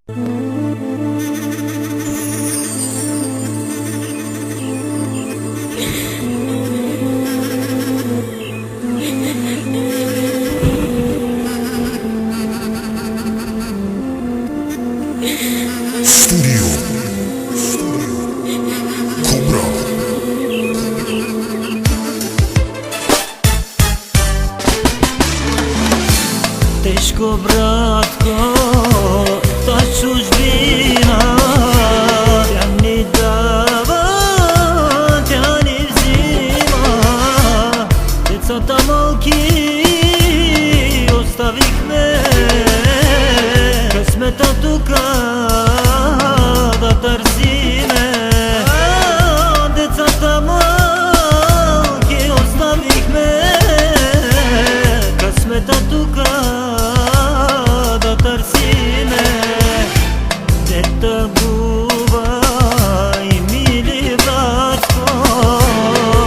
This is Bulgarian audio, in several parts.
Studio Cobra. Teško bratko, ta čužbina, tja ni dava, tja ni vzima. Dецата малки оставихме, късмета тука да търсиме. Децата малки оставихме, късмета тука да търсиме. Не тъгувай, мили братко,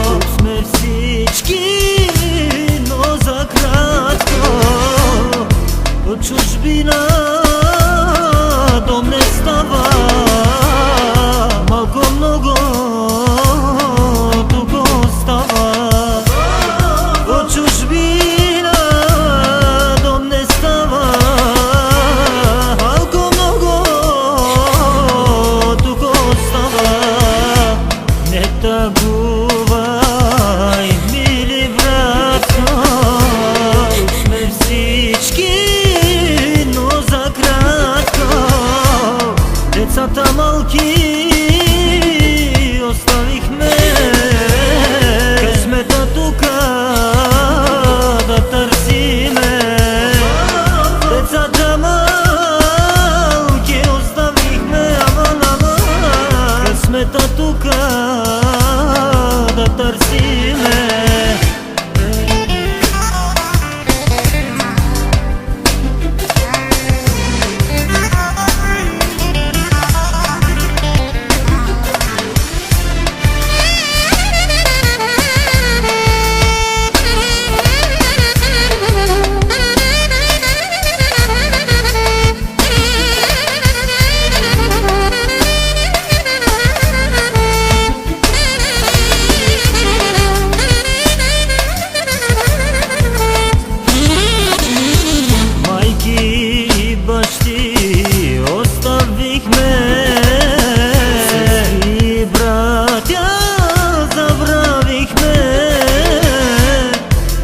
тук сме всички, но за кратко. От чужбина дом не става, малко много тук остава. От чужбина дом не става, малко много тук остава. Не тъгувай, мили братко, тук сме всички, но за кратко. Децата малки оставихме, късмета тука да търсиме. Децата малки оставихме, късмета тука да търсиме.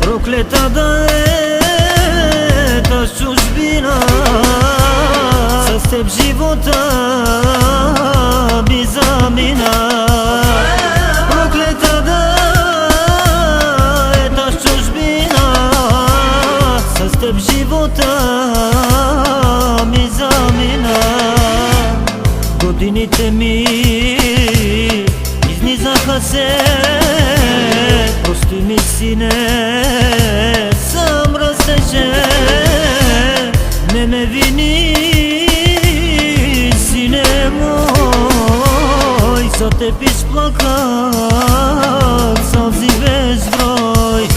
Проклета да е та чужбина, с теб живота би замина. Проклета да е та чужбина, с теб живота ми замина. Годините ми изнизаха се, прости ми, сине, сам растеше. Не ме вини, сине мой, за теб изплаках сълзи безброй.